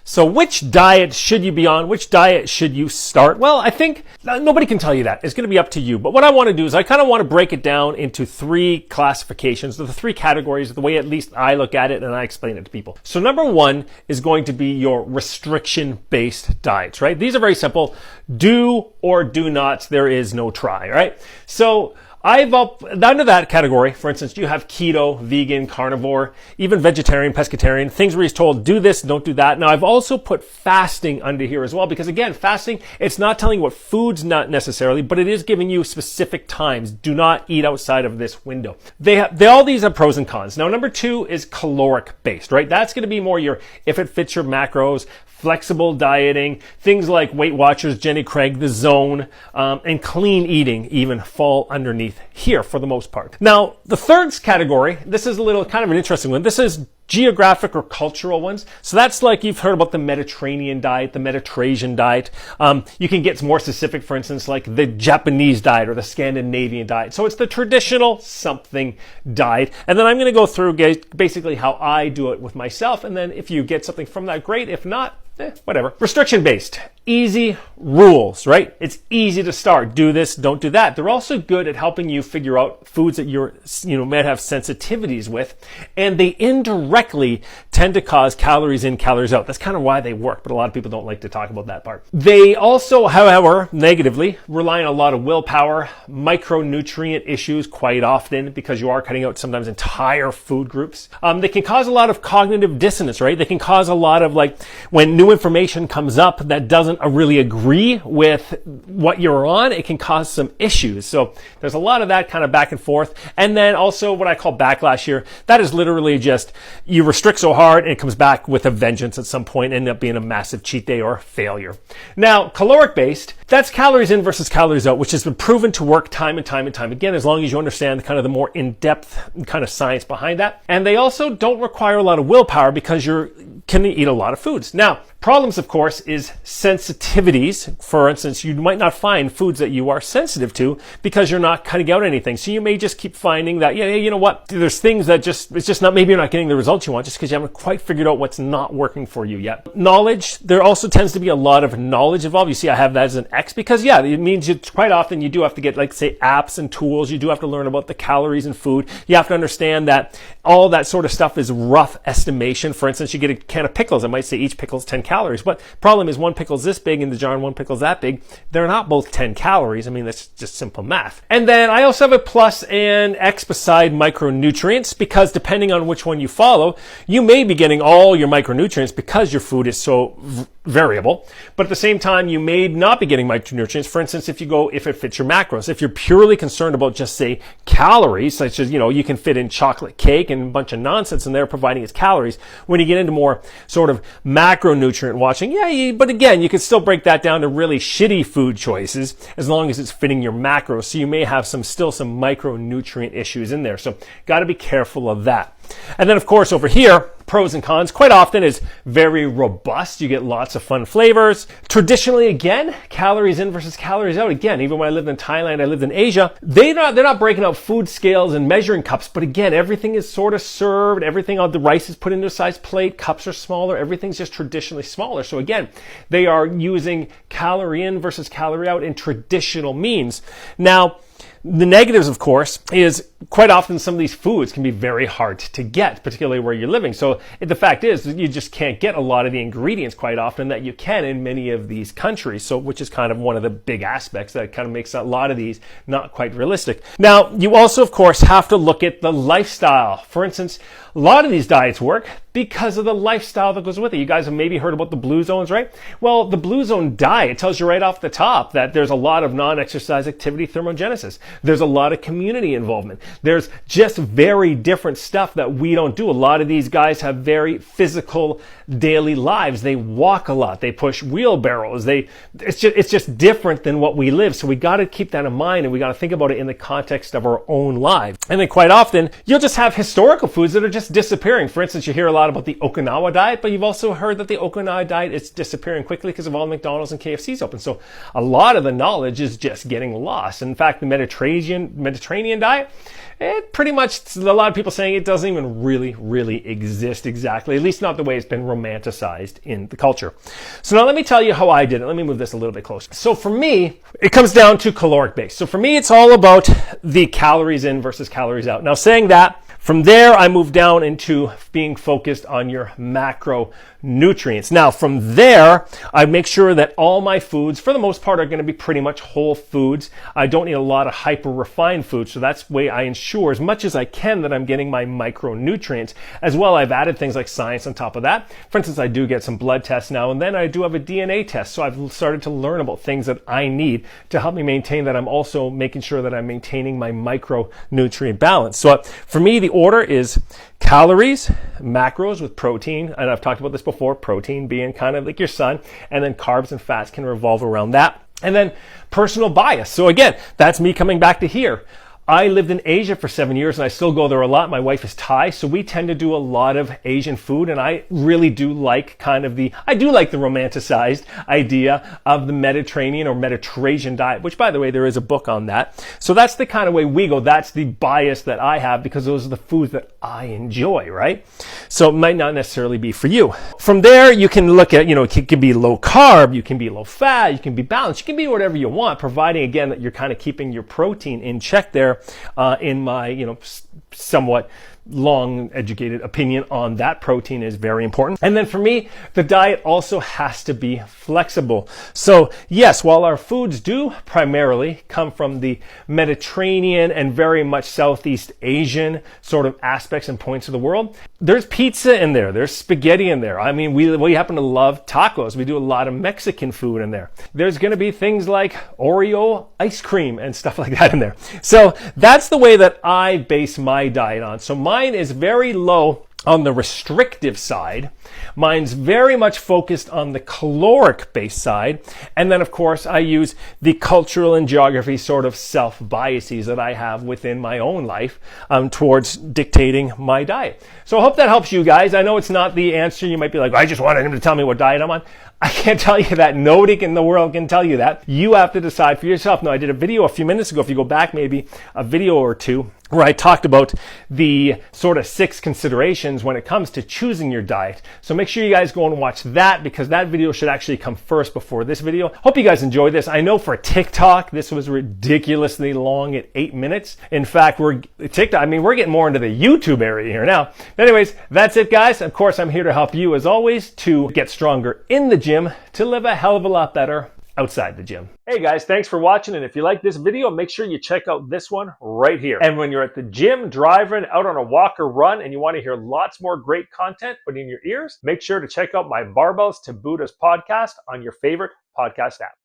So which diet should you be on? Which diet should you start? Well, I think nobody can tell you that. It's going to be up to you. But what I want to do is I kind of want to break it down into 3 classifications, the 3 categories, the way at least I look at it and I explain it to people. So number 1 is going to be your restriction-based diets, right? These are very simple. Do or do not. There is no try, right? So under that category, for instance, you have keto, vegan, carnivore, even vegetarian, pescatarian, things where he's told, do this, don't do that. Now, I've also put fasting under here as well, because again, fasting, it's not telling you what foods, not necessarily, but it is giving you specific times. Do not eat outside of this window. All these have pros and cons. Now, number 2 is caloric based, right? That's going to be more your, if it fits your macros, flexible dieting, things like Weight Watchers, Jenny Craig, The Zone, and clean eating even fall underneath here for the most part. Now, the 3rd category, this is a little kind of an interesting one. This is geographic or cultural ones. So that's like you've heard about the Mediterranean diet, the Mediterranean diet. You can get more specific, for instance, like the Japanese diet or the Scandinavian diet. So it's the traditional something diet. And then I'm going to go through basically how I do it with myself. And then if you get something from that, great. If not, whatever. Restriction based, easy rules, right? It's easy to start. Do this, don't do that. They're also good at helping you figure out foods that you might have sensitivities with, and they indirectly tend to cause calories in, calories out. That's kind of why they work, but a lot of people don't like to talk about that part. They also, however, negatively rely on a lot of willpower, micronutrient issues quite often, because you are cutting out sometimes entire food groups. They can cause a lot of cognitive dissonance, right? They can cause a lot of, like, when new information comes up that doesn't really agree with what you're on, it can cause some issues. So there's a lot of that kind of back and forth. And then also what I call backlash here, that is literally just you restrict so hard and it comes back with a vengeance at some point, end up being a massive cheat day or failure. Now, caloric based, that's calories in versus calories out, which has been proven to work time and time and time again, as long as you understand kind of the more in-depth kind of science behind that. And they also don't require a lot of willpower because you can eat a lot of foods. Now, problems, of course, is sensitivities. For instance, you might not find foods that you are sensitive to because you're not cutting out anything. So you may just keep finding that, you know what, there's things that it's just not, maybe you're not getting the results you want just because you haven't quite figured out what's not working for you yet. Knowledge, there also tends to be a lot of knowledge involved. You see, I have that as an X because, yeah, it means quite often you do have to get, like, say, apps and tools. You do have to learn about the calories in food. You have to understand that all that sort of stuff is rough estimation. For instance, you get a can of pickles. It might say each pickle is 10 calories. But problem is one pickle's this big in the jar and one pickle's that big. They're not both 10 calories. I mean, that's just simple math. And then I also have a plus and X beside micronutrients, because depending on which one you follow, you may be getting all your micronutrients because your food is so variable. But at the same time, you may not be getting micronutrients. For instance, if it fits your macros. If you're purely concerned about just, say, calories, such as, you can fit in chocolate cake and a bunch of nonsense in there providing its calories. When you get into more sort of macronutrient watching, but again, you can still break that down to really shitty food choices as long as it's fitting your macros. So you may have still some micronutrient issues in there. So got to be careful of that. And then, of course, over here, pros and cons, quite often is very robust. You get lots of fun flavors. Traditionally, again, calories in versus calories out. Again, even when I lived in Thailand, I lived in Asia, they're not breaking out food scales and measuring cups. But again, everything is sort of served. Everything on the rice is put into a size plate. Cups are smaller. Everything's just traditionally smaller. So again, they are using calorie in versus calorie out in traditional means. Now, the negatives, of course, is quite often some of these foods can be very hard to get, particularly where you're living. So the fact is that you just can't get a lot of the ingredients quite often that you can in many of these countries. So, which is kind of one of the big aspects that kind of makes a lot of these not quite realistic. Now, you also, of course, have to look at the lifestyle. For instance, a lot of these diets work because of the lifestyle that goes with it. You guys have maybe heard about the blue zones, right? Well, the blue zone diet tells you right off the top that there's a lot of non-exercise activity thermogenesis. There's a lot of community involvement. There's just very different stuff that we don't do. A lot of these guys have very physical daily lives. They walk a lot. They push wheelbarrows. It's just different than what we live. So we got to keep that in mind, and we got to think about it in the context of our own lives. And then quite often, you'll just have historical foods that are just just disappearing. For instance, you hear a lot about the Okinawa diet, but you've also heard that the Okinawa diet is disappearing quickly because of all McDonald's and KFC's open. So a lot of the knowledge is just getting lost. In fact, the Mediterranean diet, it pretty much, a lot of people saying it doesn't even really exist exactly, at least not the way it's been romanticized in the culture. So now let me tell you how I did it. Let me move this a little bit closer. So for me, it comes down to caloric base. So for me, it's all about the calories in versus calories out. Now saying that, from there, I move down into being focused on your macronutrients. Now, from there, I make sure that all my foods, for the most part, are going to be pretty much whole foods. I don't need a lot of hyper-refined foods, so that's the way I ensure as much as I can that I'm getting my micronutrients. As well, I've added things like science on top of that. For instance, I do get some blood tests now, and then I do have a DNA test, so I've started to learn about things that I need to help me maintain that. I'm also making sure that I'm maintaining my micronutrient balance. So for me, the order is calories, macros with protein, and I've talked about this before, protein being kind of like your sun, and then carbs and fats can revolve around that. And then personal bias. So again, that's me coming back to here. I lived in Asia for 7 years and I still go there a lot. My wife is Thai, so we tend to do a lot of Asian food, and I really do like I do like the romanticized idea of the Mediterranean or Mediterranean diet, which by the way, there is a book on that. So that's the kind of way we go. That's the bias that I have because those are the foods that I enjoy, right? So it might not necessarily be for you. From there, you can look at, it can be low carb, you can be low fat, you can be balanced, you can be whatever you want, providing again that you're kind of keeping your protein in check there. In my, somewhat long educated opinion on that, protein is very important. And then for me, the diet also has to be flexible. So yes, while our foods do primarily come from the Mediterranean and very much Southeast Asian sort of aspects and points of the world, there's pizza in there, there's spaghetti in there. I mean, we happen to love tacos. We do a lot of Mexican food in there. There's going to be things like Oreo ice cream and stuff like that in there. So that's the way that I base my diet on. So mine is very low on the restrictive side. Mine's very much focused on the caloric-based side. And then, of course, I use the cultural and geography sort of self-biases that I have within my own life towards dictating my diet. So I hope that helps you guys. I know it's not the answer. You might be like, I just wanted him to tell me what diet I'm on. I can't tell you that. Nobody in the world can tell you that. You have to decide for yourself. Now, I did a video a few minutes ago, if you go back maybe a video or two, where I talked about the sort of 6 considerations when it comes to choosing your diet. So make sure you guys go and watch that, because that video should actually come first before this video. Hope you guys enjoyed this. I know for TikTok, this was ridiculously long at 8 minutes. In fact, we're getting more into the YouTube area here now. But anyways, that's it, guys. Of course, I'm here to help you as always to get stronger in the gym, to live a hell of a lot better outside the gym. Hey guys, thanks for watching. And if you like this video, make sure you check out this one right here. And when you're at the gym, driving, out on a walk or run, and you want to hear lots more great content put in your ears, make sure to check out my Barbells to Buddhas podcast on your favorite podcast app.